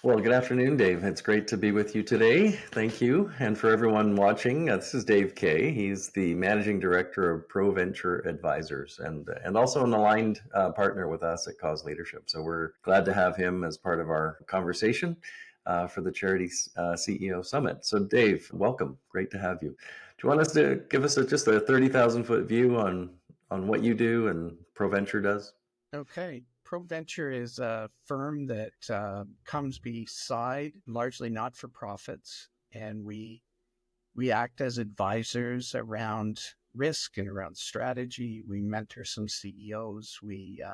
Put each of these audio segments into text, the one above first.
Well, good afternoon, Dave. It's great to be with you today. Thank you. And for everyone watching, this is Dave Kay. He's the managing director of ProVenture Advisors and also an aligned partner with us at Cause Leadership. So we're glad to have him as part of our conversation for the Charities CEO Summit. So, Dave, welcome. Great to have you. Do you want us to give us just a 30,000-foot view on what you do and ProVenture does? Okay. ProVenture is a firm that comes beside largely not-for-profits, and we act as advisors around risk and around strategy. We mentor some CEOs. We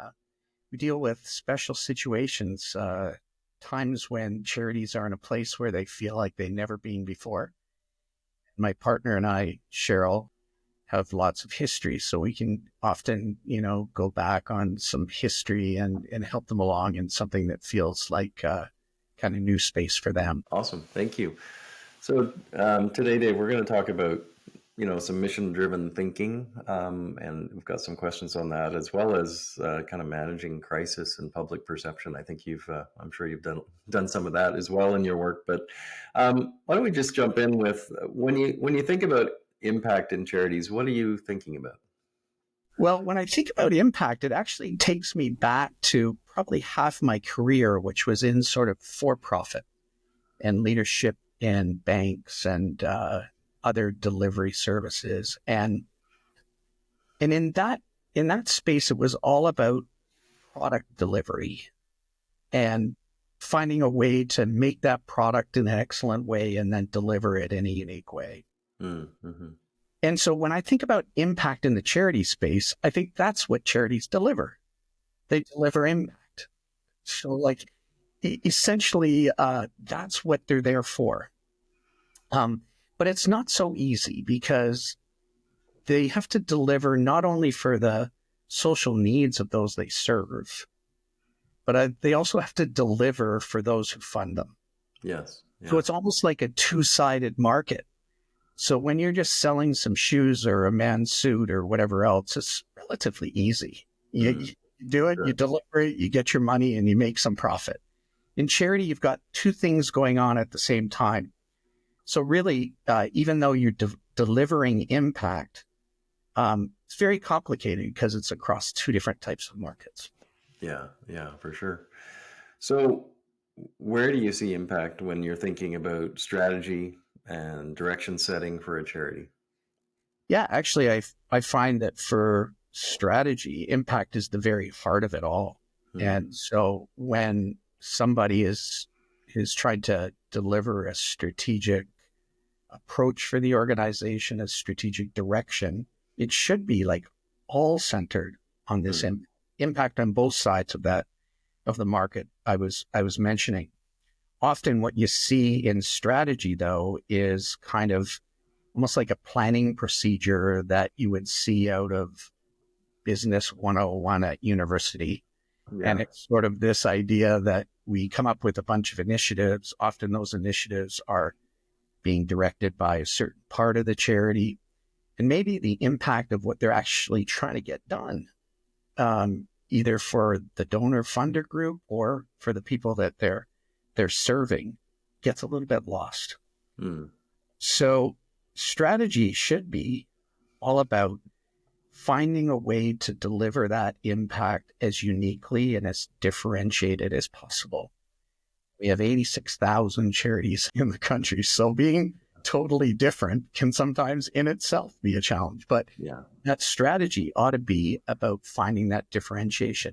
deal with special situations, times when charities are in a place where they feel like they've never been before. My partner and I, Cheryl, have lots of history. So we can often, go back on some history and help them along in something that feels like kind of new space for them. Awesome. Thank you. So today, Dave, we're going to talk about, some mission-driven thinking, and we've got some questions on that, as well as kind of managing crisis and public perception. I think I'm sure you've done some of that as well in your work. But why don't we just jump in with when you think about impact in charities, what are you thinking about? Well, when I think about impact, it actually takes me back to probably half my career, which was in sort of for-profit and leadership in banks and other delivery services. And in that space, it was all about product delivery and finding a way to make that product in an excellent way and then deliver it in a unique way. Mm-hmm. And so when I think about impact in the charity space, I think that's what charities deliver. They deliver impact. So essentially, that's what they're there for. But it's not so easy because they have to deliver not only for the social needs of those they serve, but they also have to deliver for those who fund them. Yes. Yeah. So it's almost like a two-sided market. So when you're just selling some shoes or a man's suit or whatever else, it's relatively easy. You do it, you deliver it, you get your money, and you make some profit. In charity, you've got two things going on at the same time. So really, even though you're delivering impact, it's very complicated because it's across two different types of markets. Yeah, for sure. So where do you see impact when you're thinking about strategy and direction setting for a charity? Yeah, actually, I find that for strategy, impact is the very heart of it all. And so when somebody is trying to deliver a strategic approach for the organization, a strategic direction, it should be all centered on this impact on both sides of the market I was mentioning. Often what you see in strategy, though, is kind of almost like a planning procedure that you would see out of Business 101 at university. Yeah. And it's sort of this idea that we come up with a bunch of initiatives. Often those initiatives are being directed by a certain part of the charity, and maybe the impact of what they're actually trying to get done, either for the donor funder group or for the people that they're serving, gets a little bit lost. So strategy should be all about finding a way to deliver that impact as uniquely and as differentiated as possible. We have 86,000 charities in the country, so being totally different can sometimes in itself be a challenge. But that strategy ought to be about finding that differentiation.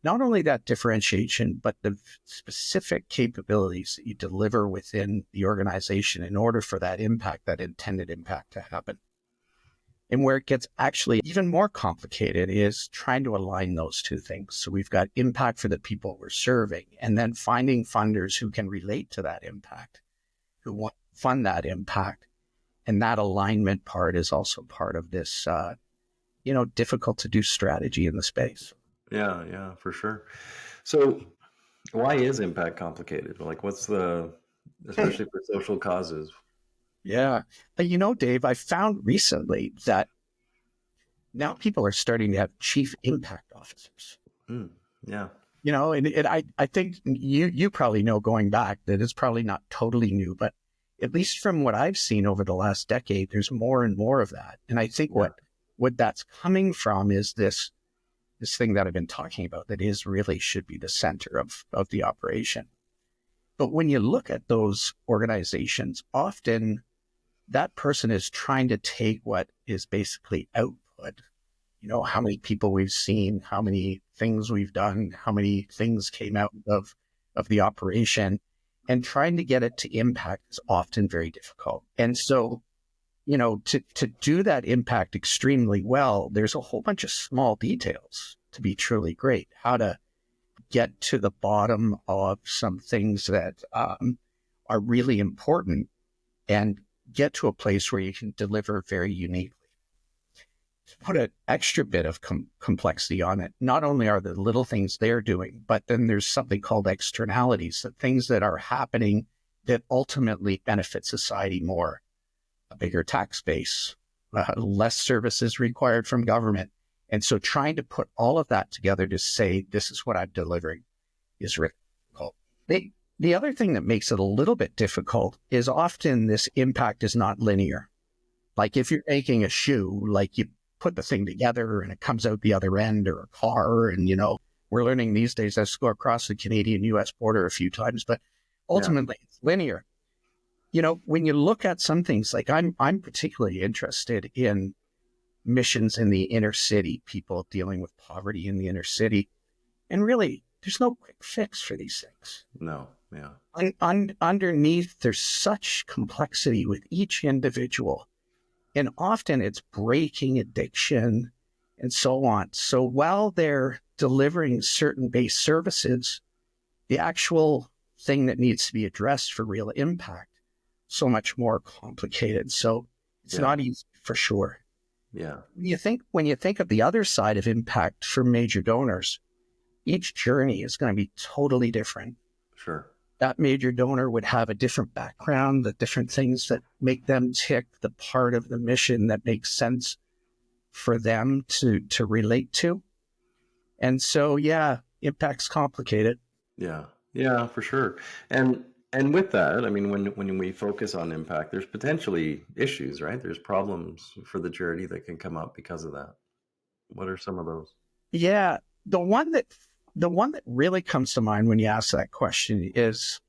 Not only that differentiation, but the specific capabilities that you deliver within the organization in order for that impact, that intended impact, to happen. And where it gets actually even more complicated is trying to align those two things. So we've got impact for the people we're serving, and then finding funders who can relate to that impact, who want to fund that impact. And that alignment part is also part of this, difficult to do strategy in the space. Yeah, for sure. So why is impact complicated? Especially for social causes? Yeah. But Dave, I found recently that now people are starting to have chief impact officers. Yeah. And I think you probably know, going back, that it's probably not totally new, but at least from what I've seen over the last decade, there's more and more of that. And I think Yeah. what that's coming from is this thing that I've been talking about, that is really should be the center of the operation. But when you look at those organizations, often that person is trying to take what is basically output, how many people we've seen, how many things we've done, how many things came out of the operation, and trying to get it to impact is often very difficult. And so, to do that impact extremely well, there's a whole bunch of small details to be truly great. How to get to the bottom of some things that are really important, and get to a place where you can deliver very uniquely. To put an extra bit of complexity on it, not only are the little things they're doing, but then there's something called externalities, the things that are happening that ultimately benefit society more. A bigger tax base, less services required from government. And so trying to put all of that together to say, this is what I'm delivering, is really difficult. The other thing that makes it a little bit difficult is often this impact is not linear. Like if you're making a shoe, like you put the thing together and it comes out the other end, or a car. And, we're learning these days as go across the Canadian-US border a few times, but ultimately it's linear. When you look at some things, like I'm particularly interested in missions in the inner city, people dealing with poverty in the inner city. And really, there's no quick fix for these things. No. Yeah. Underneath, there's such complexity with each individual. And often it's breaking addiction and so on. So while they're delivering certain base services, the actual thing that needs to be addressed for real impact, so much more complicated. So it's not easy for sure. Yeah. When you think of the other side of impact for major donors, each journey is going to be totally different. Sure. That major donor would have a different background, the different things that make them tick, the part of the mission that makes sense for them to relate to. And so, impact's complicated. Yeah. Yeah, for sure. And with that, I mean, when we focus on impact, there's potentially issues, right? There's problems for the charity that can come up because of that. What are some of those? Yeah. The one that really comes to mind when you ask that question is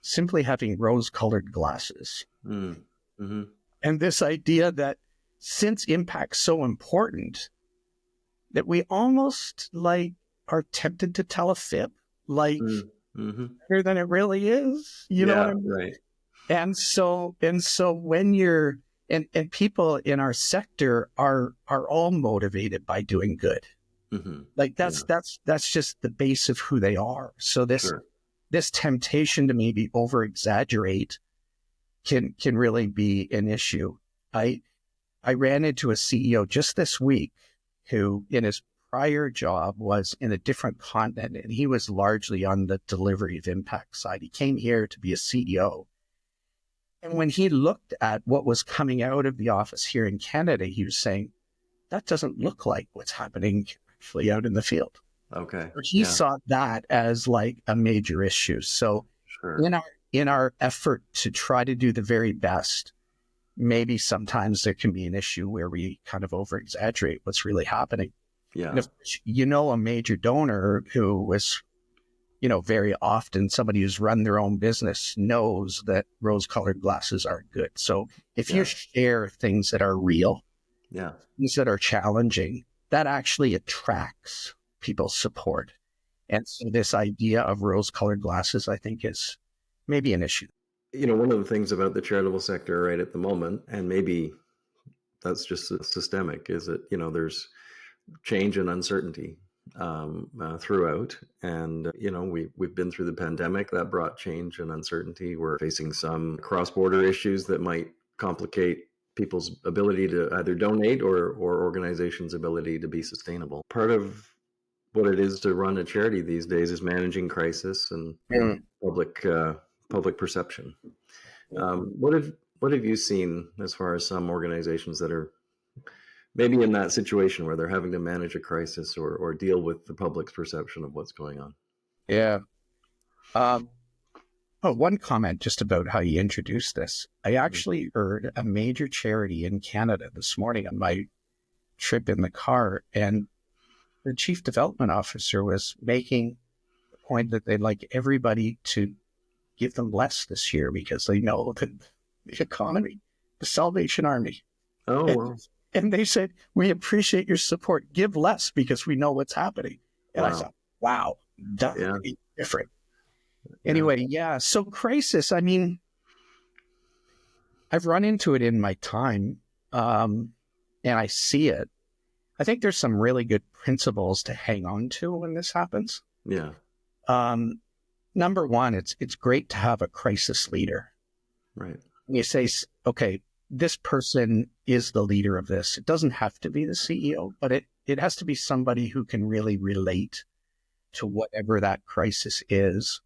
simply having rose-colored glasses. Mm. Mm-hmm. And this idea that since impact's so important, that we almost are tempted to tell a fib, Mm-hmm. better than it really is. You know what I mean? Right. And so when you're, and people in our sector are all motivated by doing good. Mm-hmm. That's just the base of who they are. So this temptation to maybe over exaggerate can really be an issue. I ran into a CEO just this week who, in his prior job, was in a different continent, and he was largely on the delivery of impact side. He came here to be a CEO. And when he looked at what was coming out of the office here in Canada, he was saying, that doesn't look like what's happening actually out in the field. Okay. He saw that as a major issue. So Sure. in our effort to try to do the very best, maybe sometimes there can be an issue where we kind of over exaggerate what's really happening. Yeah. And if a major donor who was, very often somebody who's run their own business knows that rose-colored glasses aren't good. So if you share things that are real, things that are challenging, that actually attracts people's support. And so this idea of rose-colored glasses, I think, is maybe an issue. One of the things about the charitable sector right at the moment, and maybe that's just systemic, is that, there's change and uncertainty throughout. And, we've been through the pandemic that brought change and uncertainty. We're facing some cross-border issues that might complicate people's ability to either donate or organizations' ability to be sustainable. Part of what it is to run a charity these days is managing crisis and public perception. What have you seen as far as some organizations that are maybe in that situation where they're having to manage a crisis or deal with the public's perception of what's going on. Yeah. Um, one comment just about how you introduced this. I actually heard a major charity in Canada this morning on my trip in the car, and the chief development officer was making the point that they'd like everybody to give them less this year because they know that the economy, the Salvation Army. Oh, wow. And they said, we appreciate your support. Give less because we know what's happening. And I thought, wow, that would be different. Anyway, yeah. So crisis, I mean, I've run into it in my time, and I see it. I think there's some really good principles to hang on to when this happens. Yeah. Number one, it's great to have a crisis leader. Right. You say, okay, this person is the leader of this. It doesn't have to be the CEO, but it has to be somebody who can really relate to whatever that crisis is.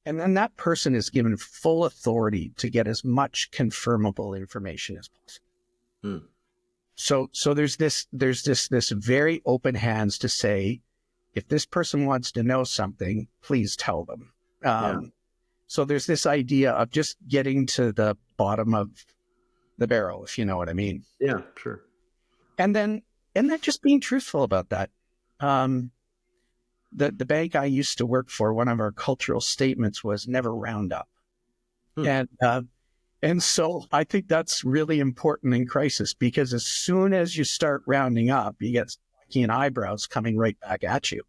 And then that person is given full authority to get as much confirmable information as possible. So there's this very open hands to say, if this person wants to know something, please tell them. So there's this idea of just getting to the bottom of the barrel, if you know what I mean. Yeah, sure. And then just being truthful about that. The bank I used to work for, one of our cultural statements was never round up. And so I think that's really important in crisis, because as soon as you start rounding up, you get squawky eyebrows coming right back at you.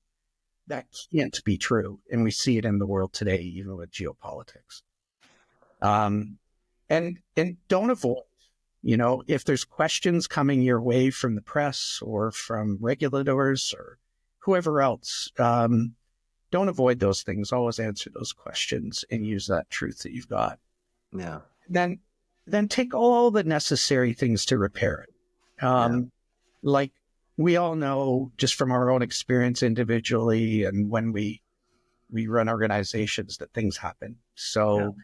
That can't be true. And we see it in the world today, even with geopolitics. And don't avoid, if there's questions coming your way from the press or from regulators or whoever else, don't avoid those things. Always answer those questions and use that truth that you've got. Yeah. Then take all the necessary things to repair it. Like we all know just from our own experience individually and when we run organizations that things happen. So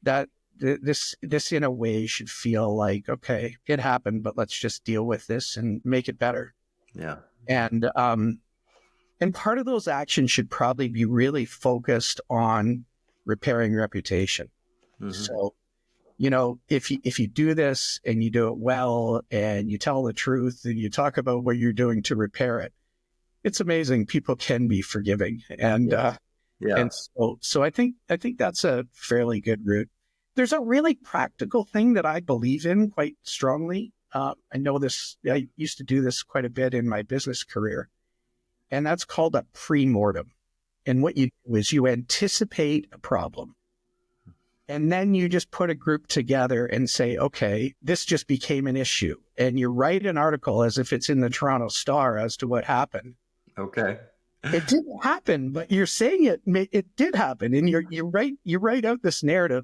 that this in a way should feel like, okay, it happened, but let's just deal with this and make it better. Yeah. And part of those actions should probably be really focused on repairing reputation. So, if you do this and you do it well and you tell the truth and you talk about what you're doing to repair it, it's amazing. People can be forgiving. And, and so I think that's a fairly good route. There's a really practical thing that I believe in quite strongly. I know this, I used to do this quite a bit in my business career, and that's called a pre-mortem. And what you do is you anticipate a problem. And then you just put a group together and say, okay, this just became an issue. And you write an article as if it's in the Toronto Star as to what happened. Okay. It didn't happen, but you're saying it did happen. And you write out this narrative,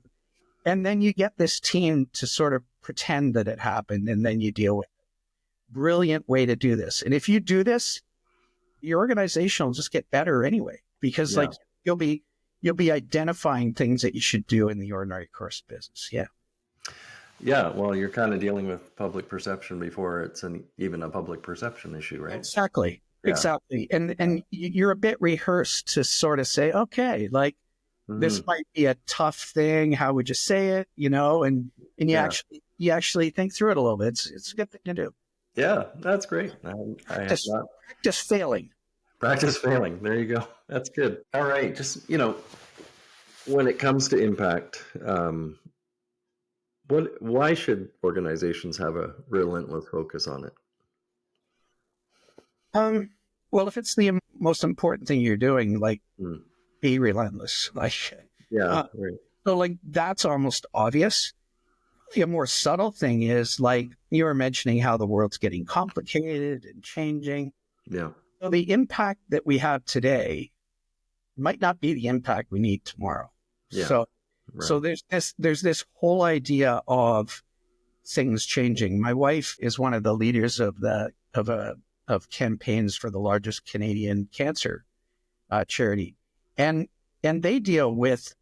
and then you get this team to sort of pretend that it happened, and then you deal with it. Brilliant way to do this. And if you do this, your organization will just get better anyway, because you'll be identifying things that you should do in the ordinary course of business. Yeah. Yeah. Well, you're kind of dealing with public perception before it's even a public perception issue, right? Exactly. Yeah. Exactly. And you're a bit rehearsed to sort of say, okay, like this might be a tough thing. How would you say it? And you actually think through it a little bit. It's a good thing to do. Yeah, that's great. Practice failing. Practice failing. There you go. That's good. All right. Just, when it comes to impact, why should organizations have a relentless focus on it? Well, if it's the most important thing you're doing, be relentless. Right. So that's almost obvious. A more subtle thing is you were mentioning how the world's getting complicated and changing. Yeah. So the impact that we have today might not be the impact we need tomorrow. Yeah. So there's this whole idea of things changing. My wife is one of the leaders of campaigns for the largest Canadian cancer charity, and they deal with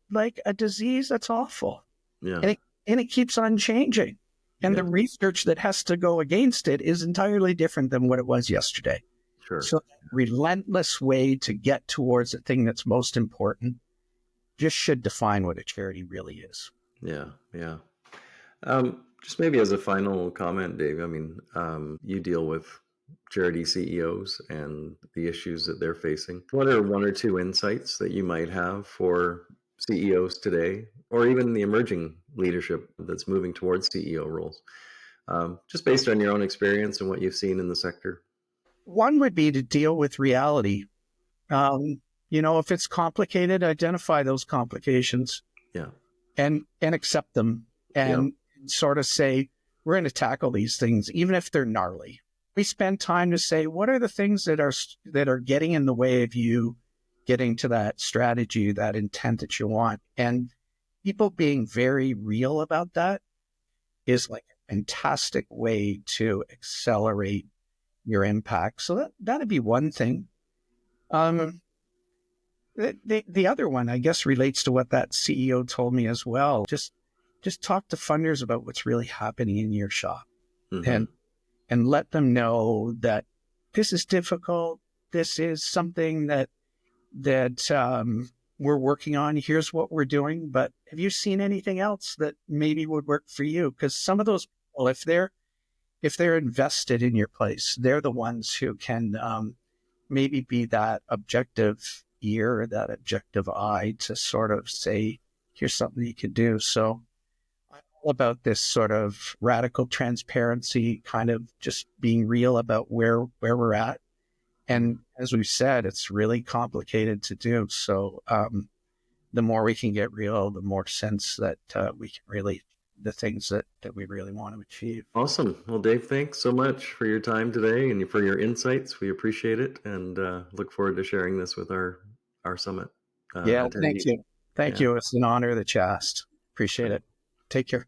a disease that's awful. Yeah. And it keeps on changing. And Yeah. the research that has to go against it is entirely different than what it was yesterday. Sure. So, relentless way to get towards the thing that's most important just should define what a charity really is. Yeah. Yeah. Just maybe as a final comment, Dave, I mean, you deal with charity CEOs and the issues that they're facing. What are one or two insights that you might have for CEOs today, or even the emerging leadership that's moving towards CEO roles, just based on your own experience and what you've seen in the sector? One would be to deal with reality. If it's complicated, identify those complications Yeah. and accept them Yeah. and sort of say, we're going to tackle these things, even if they're gnarly. We spend time to say, what are the things that are getting in the way of you getting to that strategy, that intent that you want? And people being very real about that is like a fantastic way to accelerate your impact. So that'd be one thing. The other one, I guess, relates to what that CEO told me as well. Just talk to funders about what's really happening in your shop, Mm-hmm. and let them know that this is difficult. This is something that we're working on. Here's what we're doing. But have you seen anything else that maybe would work for you? Because some of those people, if they're invested in your place, they're the ones who can maybe be that objective ear, that objective eye to sort of say, here's something you could do. So I'm all about this sort of radical transparency, kind of just being real about where we're at. And as we've said, it's really complicated to do. So the more we can get real, the more sense that we can really the things that we really want to achieve. Awesome. Well, Dave, thanks so much for your time today and for your insights. We appreciate it, and look forward to sharing this with our summit Yeah, thank attendees. you. Thank Yeah. you. It's an honor that you asked. Appreciate it. Take care.